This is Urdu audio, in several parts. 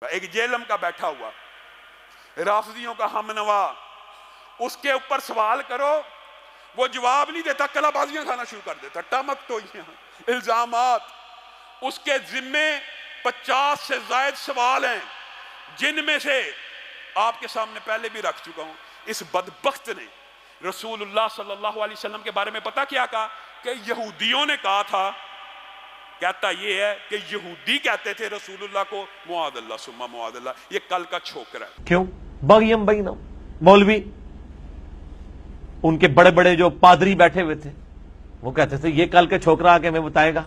ایک جیلم کا بیٹھا ہوا رافضیوں کا ہم نوا، اس کے اوپر سوال کرو وہ جواب نہیں دیتا، کلا بازیاں کھانا شروع کر دیتا، ٹمک تو الزامات۔ اس کے ذمے 50 سے زائد سوال ہیں، جن میں سے آپ کے سامنے پہلے بھی رکھ چکا ہوں۔ اس بدبخت نے رسول اللہ صلی اللہ علیہ وسلم کے بارے میں پتہ کیا کہا؟ کہ یہودیوں نے کہا تھا، کہتا یہ ہے کہ یہودی کہتے تھے رسول اللہ کو معاذ اللہ ثم معاذ اللہ، یہ کل کا چھوکرا ہے۔ کیوں؟ بغیم بینہم، مولوی ان کے بڑے بڑے جو پادری بیٹھے ہوئے تھے وہ کہتے تھے یہ کل کے چھوکرا آ کے ہمیں بتائے گا۔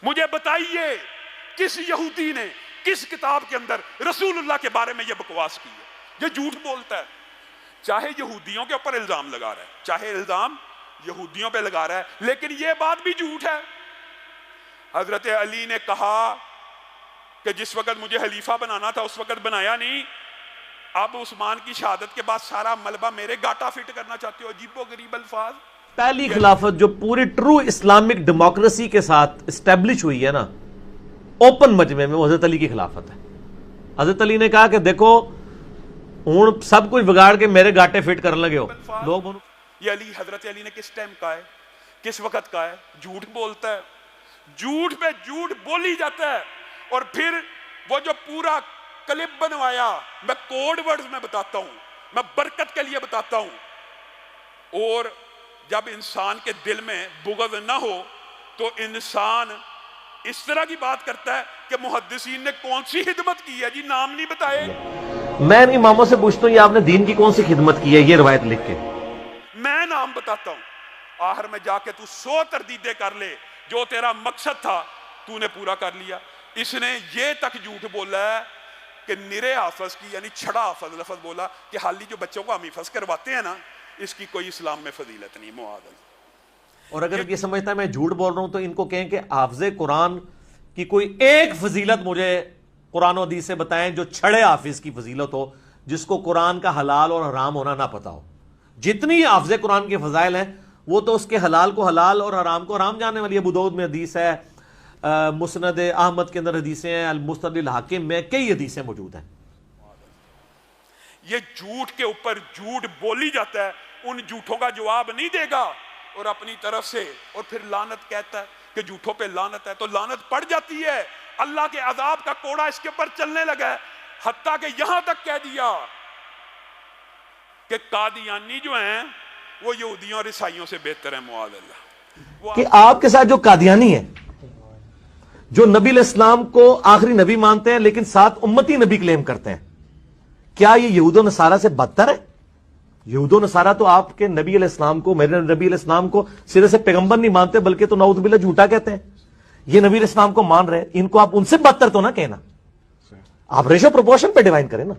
مجھے بتائیے کس یہودی نے کس کتاب کے اندر رسول اللہ کے بارے میں یہ بکواس کی ہے؟ یہ جھوٹ بولتا ہے، چاہے یہودیوں کے اوپر الزام لگا رہا ہے، چاہے الزام یہودیوں پہ لگا رہا ہے، لیکن یہ بات بھی جھوٹ ہے۔ حضرت علی نے کہا کہ جس وقت مجھے خلیفہ بنانا تھا اس وقت بنایا نہیں، اب عثمان کی شہادت کے بعد سارا ملبہ میرے گاٹا فٹ کرنا چاہتے ہو۔ عجیب و غریب الفاظ۔ پہلی خلافت جو پوری ٹرو اسلامک ڈیموکریسی کے ساتھ اسٹیبلش ہوئی ہے نا اوپن مجمع میں، وہ حضرت علی کی خلافت ہے۔ حضرت علی نے کہا کہ دیکھو ہوں سب کچھ بگاڑ کے میرے گاٹے فٹ کرنے لگے ہو لوگ۔ یہ علی حضرت علی نے کس ٹائم کہا ہے، کس وقت کہا ہے؟ جھوٹ بولتا ہے، جھوٹ پہ جھوٹ بولی جاتا ہے۔ اور پھر وہ جو پورا کلپ بنوایا، میں کوڈ ورڈز میں بتاتا ہوں، میں برکت کے لیے بتاتا ہوں۔ اور جب انسان کے دل میں بغض نہ ہو تو انسان اس طرح کی بات کرتا ہے کہ محدثین نے کون سی خدمت کی ہے جی، نام نہیں بتائے۔ میں ان اماموں سے پوچھتا ہوں یہ آپ نے دین کی کون سی خدمت کی ہے، یہ روایت لکھ کے میں نام بتاتا ہوں، آخر میں جا کے تو 100 تردیدیں کر لے، جو تیرا مقصد تھا تو نے پورا کر لیا۔ اس نے یہ تک جھوٹ بولا ہے کہ نرے حافظ کی یعنی چھڑا حافظ لفظ بولا کہ حالی جو بچوں کو ہم حفظ کرواتے ہیں نا اس کی کوئی اسلام میں فضیلت نہیں، معاذ اللہ۔ اور اگر یہ سمجھتا ہے میں جھوٹ بول رہا ہوں تو ان کو کہیں کہ حافظ قرآن کی کوئی ایک فضیلت مجھے قرآن و حدیث سے بتائیں جو چھڑے حافظ کی فضیلت ہو، جس کو قرآن کا حلال اور حرام ہونا نہ پتا ہو۔ جتنی حافظ قرآن کے فضائل ہیں وہ تو اس کے حلال کو حلال اور حرام کو حرام جاننے والی۔ ابو داؤد میں حدیث ہے، مسند احمد کے اندر حدیثیں ہیں، المستدرک الحاکم میں کئی حدیثیں موجود ہیں۔ یہ جھوٹ کے اوپر جھوٹ بولی جاتا ہے، ان جھوٹوں کا جواب نہیں دے گا اور اپنی طرف سے اور پھر لعنت کہتا ہے کہ جھوٹوں پہ لعنت ہے، تو لعنت پڑ جاتی ہے۔ اللہ کے عذاب کا کوڑا اس کے اوپر چلنے لگا ہے، حتیٰ کہ یہاں تک کہہ دیا کہ قادیانی جو ہیں وہ یہودیوں اور عیسائیوں سے بہتر ہیں، معاذ اللہ۔ کہ آپ کے ساتھ جو قادیانی ہیں، جو نبی علیہ السلام کو آخری نبی مانتے ہیں لیکن ساتھ امتی نبی کلیم کرتے ہیں، کیا یہ یہود و نصارہ سے بدتر ہے؟ یہود و نصارہ تو آپ کے نبی علیہ السلام کو، میرے نبی علیہ السلام کو سرے سے پیغمبر نہیں مانتے بلکہ تو نعوذ باللہ جھوٹا کہتے ہیں۔ یہ نبی علیہ السلام کو مان رہے ہیں، ان کو آپ ان سے بدتر تو نہ کہنا۔ آپ ریشو پروپورشن پہ ڈیوائن کریں نا۔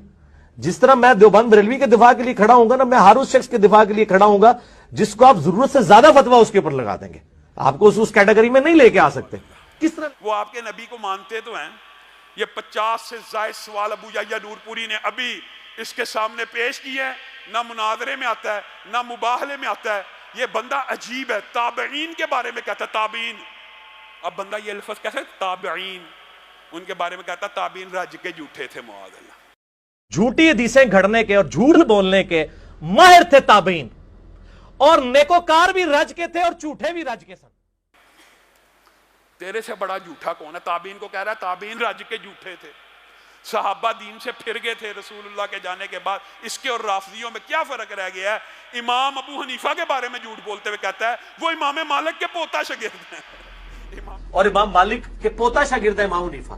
جس طرح میں دیوبند بریلوی کے دفاع کے لیے کھڑا ہوں گا نا، میں ہر اس شخص کے دفاع کے لیے کھڑا ہوں گا جس کو آپ ضرورت سے زیادہ فتویٰ اس کے اوپر لگا دیں گے، آپ کو اس کیٹیگری میں نہیں لے کے آ سکتے۔ کس طرح وہ آپ کے نبی کو مانتے تو ہیں۔ یہ 50 سے زائد سوال ابو یحییٰ نور پوری نے ابھی اس کے سامنے پیش کی ہے، نہ مناظرے میں آتا ہے نہ مباہلے میں آتا ہے۔ یہ بندہ عجیب ہے، تابعین کے بارے میں کہتا ہے تابعین۔ اب بندہ یہ لفظ کہتا ہے تابعین، ان کے بارے میں کہتا ہے تابعین رج کے جھوٹے تھے، معاذ اللہ۔ جھوٹی حدیثیں گھڑنے کے اور جھوٹ بولنے کے ماہر تھے تابعین، اور نیکوکار بھی رج کے تھے اور جھوٹے بھی رج کے سن۔ تیرے سے بڑا جھوٹا کون ہے؟ تابعین کو کہہ رہا ہے تابعین رج کے جھوٹے تھے، صحابہ دین سے پھر گئے تھے رسول اللہ کے جانے کے بعد۔ اس کے اور رافضیوں میں کیا فرق رہ گیا ہے؟ امام ابو حنیفہ کے بارے میں جھوٹ بولتے ہوئے کہتا ہے وہ امام مالک کے پوتا شاگرد ہیں، اور امام مالک کے پوتا شاگرد ہے امام حنیفہ۔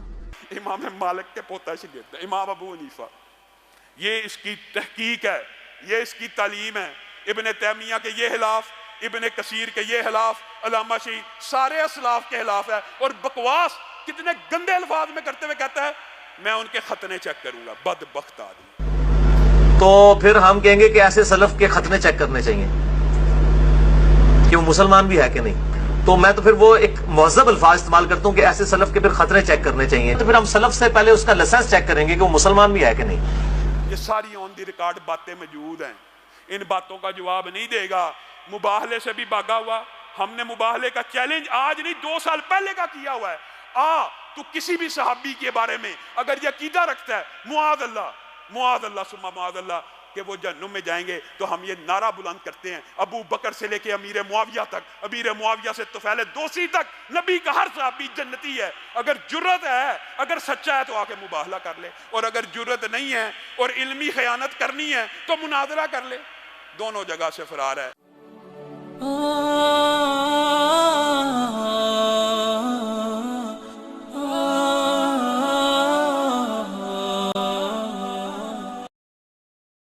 امام مالک کے پوتا شاگرد ہے امام ابو حنیفہ۔ یہ اس کی تحقیق ہے، یہ اس کی تعلیم ہے۔ ابن تیمیہ کے یہ خلاف، ابن کثیر کے یہ خلاف، علامہ شیعی سارے اسلاف کے خلاف ہے، اور بکواس کتنے گندے الفاظ میں کرتے ہوئے کہتا ہے میں ان کے ختنے چیک کروں گا۔ بدبخت آدمی۔ تو پھر ہم کہیں گے کہ ایسے سلف کے ختنے چیک کرنے چاہیے کہ وہ مسلمان بھی ہے کہ نہیں۔ تو میں تو پھر وہ ایک مہذب الفاظ استعمال کرتا ہوں کہ ایسے سلف کے پھر خطرے چیک کرنے چاہیے، تو پھر ہم سلف سے پہلے اس کا لائسنس چیک کریں گے کہ وہ مسلمان بھی ہے کہ نہیں۔ یہ ساری آن دی ریکارڈ باتیں موجود ہیں، ان باتوں کا جواب نہیں دے گا۔ مباہلے سے بھی بھاگا ہوا، ہم نے مباہلے کا چیلنج آج نہیں 2 سال پہلے کا کیا ہوا ہے۔ تو کسی بھی صحابی کے بارے میں اگر یہ عقیدہ رکھتا ہے معاذ اللہ ثم معاذ اللہ کہ وہ جہنم میں جائیں گے، تو ہم یہ نعرہ بلند کرتے ہیں ابو بکر سے لے کے امیر معاویہ تک، امیر معاویہ سے طفیل دوسی تک، نبی کا ہر صحابی جنتی ہے۔ اگر جرت ہے، اگر سچا ہے تو آ کے مباہلہ کر لے، اور اگر جرت نہیں ہے اور علمی خیانت کرنی ہے تو مناظرہ کر لے، دونوں جگہ سے فرار ہے۔